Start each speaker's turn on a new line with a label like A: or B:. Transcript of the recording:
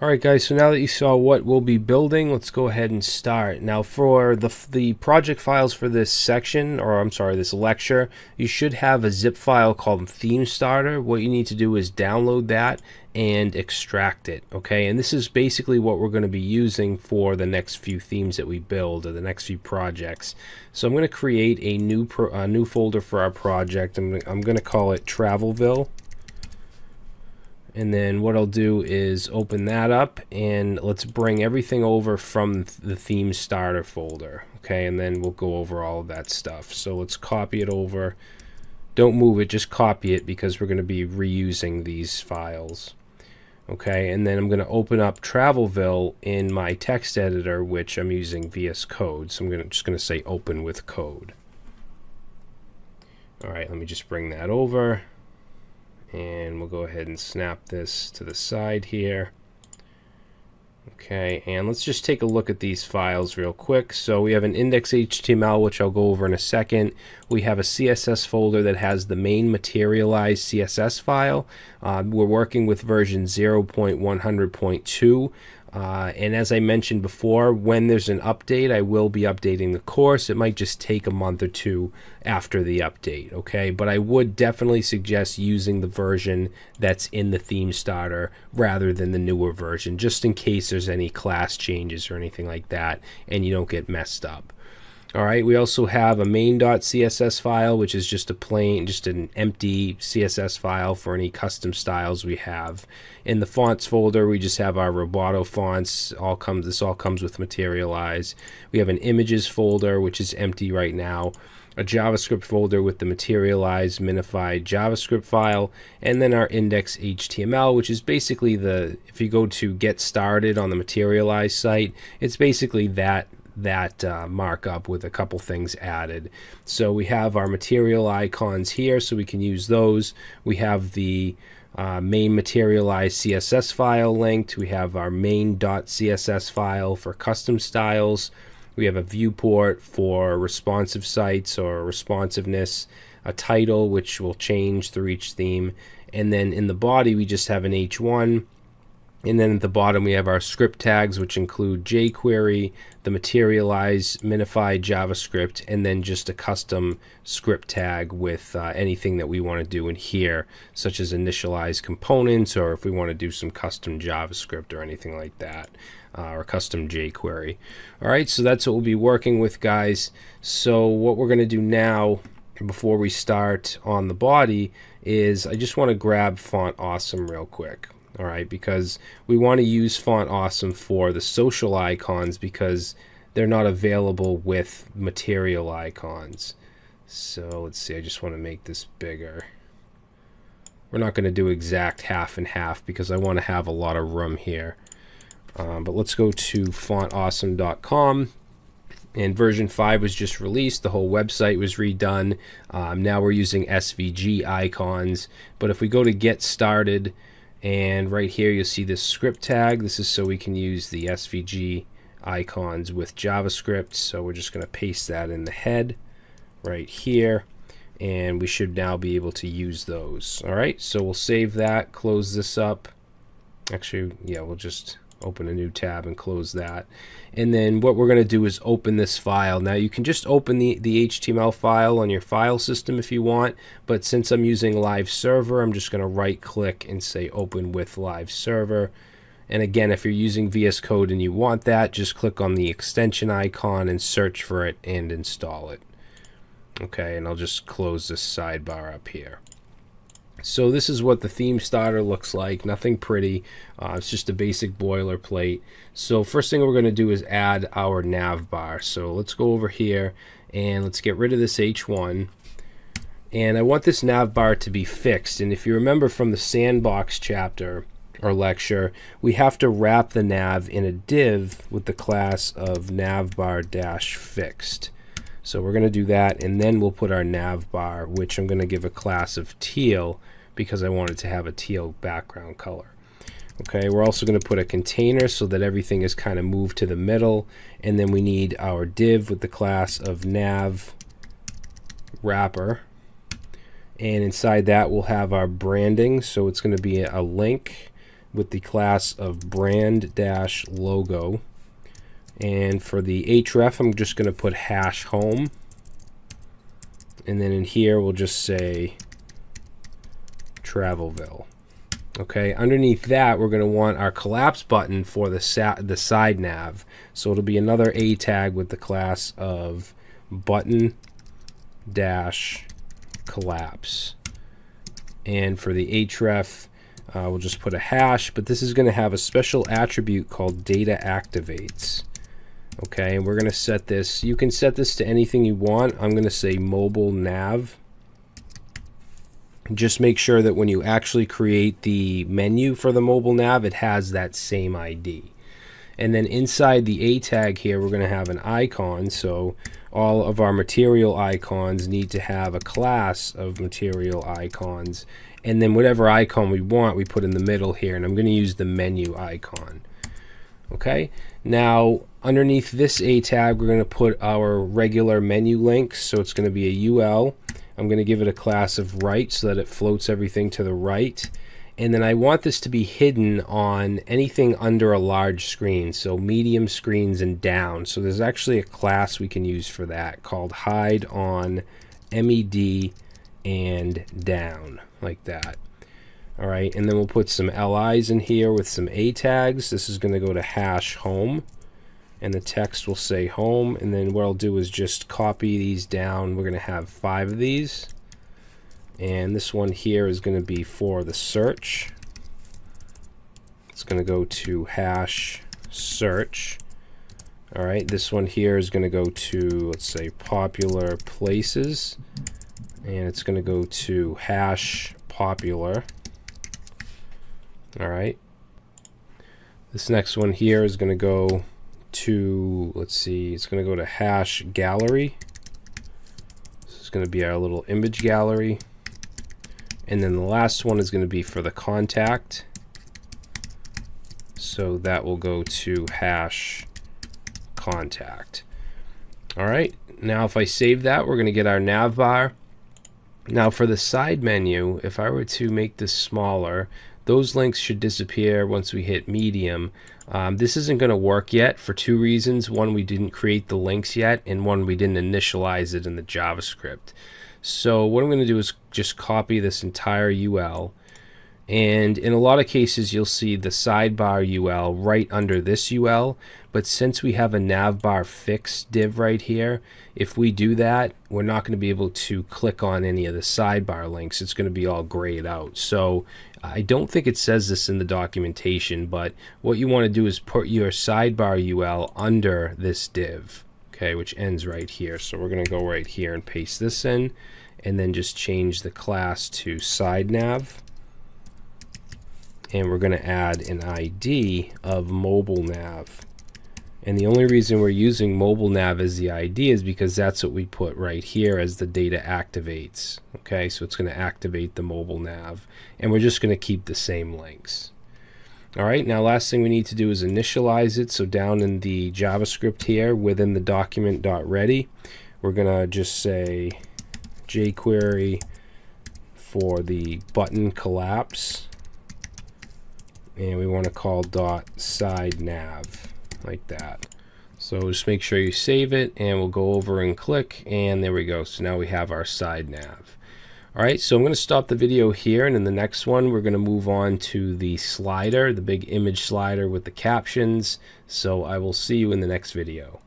A: Alright guys, so now that you saw what we'll be building, let's go ahead and start. Now for the project files for this section, or I'm sorry, this lecture, you should have a zip file called theme starter. What you need to do is download that and extract it, okay? And this is basically what we're going to be using for the next few themes that we build, or the next few projects. So I'm going to create a new folder for our project. I'm going to call it Travelville. And then what I'll do is open that up and let's bring everything over from the theme starter folder. Okay, and then we'll go over all of that stuff. So let's copy it over. Don't move it, just copy it because we're going to be reusing these files. Okay, and then I'm going to open up Travelville in my text editor, which I'm using VS Code. So I'm just going to say open with code. All right, let me just bring that over. And we'll go ahead and snap this to the side here. Okay, and let's just take a look at these files real quick. So we have an index.html, which I'll go over in a second. We have a CSS folder that has the main materialized CSS file. We're working with version 0.100.2. And as I mentioned before, when there's an update, I will be updating the course. It might just take a month or two after the update, okay? But I would definitely suggest using the version that's in the theme starter rather than the newer version, just in case there's any class changes or anything like that and you don't get messed up. All right, we also have a main.css file, which is just an empty CSS file for any custom styles we have. In the fonts folder, we just have our Roboto fonts. This all comes with Materialize. We have an images folder, which is empty right now. A JavaScript folder with the Materialize minified JavaScript file, and then our index.html, which is basically if you go to get started on the Materialize site, it's basically that markup with a couple things added. So we have our material icons here, so we can use those. We have the main materialized CSS file linked. We have our main.css file for custom styles. We have a viewport for responsive sites or responsiveness, a title which will change through each theme, and then in the body we just have an h1. And then at the bottom we have our script tags, which include jQuery, the materialized minified JavaScript, and then just a custom script tag with anything that we want to do in here, such as initialize components, or if we want to do some custom JavaScript or anything like that, or custom jQuery. All right, so that's what we'll be working with, guys. So what we're going to do now, before we start on the body, is I just want to grab Font Awesome real quick. All right, because we want to use Font Awesome for the social icons because they're not available with material icons. So let's see, I just want to make this bigger. We're not going to do exact half and half because I want to have a lot of room here. But let's go to fontawesome.com. And version 5 was just released. The whole website was redone. Now we're using SVG icons. But if we go to get started, and right here you'll see this script tag. This is so we can use the SVG icons with JavaScript. So we're just going to paste that in the head right here. And we should now be able to use those. All right, so we'll save that, close this up. Actually, yeah, we'll just open a new tab and close that. And then what we're going to do is open this file. Now you can just open the HTML file on your file system if you want, but since I'm using live server, I'm just going to right click and say open with live server. And again, if you're using VS Code and you want that, just click on the extension icon and search for it and install it. Okay, and I'll just close this sidebar up here. So this is what the theme starter looks like. Nothing pretty. It's just a basic boilerplate. So first thing we're going to do is add our nav bar. So let's go over here and let's get rid of this H1. And I want this nav bar to be fixed. And if you remember from the sandbox chapter or lecture, we have to wrap the nav in a div with the class of navbar-fixed. So we're going to do that, and then we'll put our nav bar, which I'm going to give a class of teal because I want it to have a teal background color. Okay, we're also going to put a container so that everything is kind of moved to the middle, and then we need our div with the class of nav wrapper, and inside that we'll have our branding. So it's going to be a link with the class of brand-logo. And for the href, I'm just going to put hash home. And then in here, we'll just say Travelville. Okay, underneath that, we're going to want our collapse button for the side nav. So it'll be another A tag with the class of button dash collapse. And for the href, we'll just put a hash, but this is going to have a special attribute called data activates. Okay, and we're going to set this, you can set this to anything you want. I'm going to say mobile nav. Just make sure that when you actually create the menu for the mobile nav, it has that same ID. And then inside the A tag here, we're going to have an icon. So all of our material icons need to have a class of material icons. And then whatever icon we want, we put in the middle here. And I'm going to use the menu icon. Okay, now underneath this A tag, we're going to put our regular menu links. So it's going to be a UL. I'm going to give it a class of right so that it floats everything to the right. And then I want this to be hidden on anything under a large screen, so medium screens and down. So there's actually a class we can use for that called hide on MED and down, like that. All right, and then we'll put some LIs in here with some A tags. This is going to go to hash home. And the text will say home, and then what I'll do is just copy these down. We're going to have 5 of these, and this one here is going to be for the search. It's going to go to hash search. All right, this one here is going to go to, let's say, popular places, and it's going to go to hash popular. All right, this next one here is going to go to, let's see, it's going to go to hash gallery. This is going to be our little image gallery. And then the last one is going to be for the contact. So that will go to hash contact. All right, now if I save that, we're going to get our nav bar. Now for the side menu, if I were to make this smaller, those links should disappear once we hit medium. This isn't going to work yet for 2 reasons. One, we didn't create the links yet, and one, we didn't initialize it in the JavaScript. So what I'm going to do is just copy this entire UL, and in a lot of cases you'll see the sidebar UL right under this UL, but since we have a navbar fix div right here, if we do that, we're not going to be able to click on any of the sidebar links. It's going to be all grayed out. So I don't think it says this in the documentation, but what you want to do is put your sidebar UL under this div, okay, which ends right here. So we're going to go right here and paste this in, and then just change the class to sidenav. And we're going to add an ID of mobile nav. And the only reason we're using mobile nav as the ID is because that's what we put right here as the data activates. Okay, so it's going to activate the mobile nav, and we're just going to keep the same links. All right, now last thing we need to do is initialize it. So down in the JavaScript here within the document.ready, we're going to just say jQuery for the button collapse, and we want to call .sideNav, like that. So just make sure you save it, and we'll go over and click, and there we go. So now we have our side nav. All right, so I'm going to stop the video here, and in the next one we're going to move on to the slider, the big image slider with the captions. So I will see you in the next video.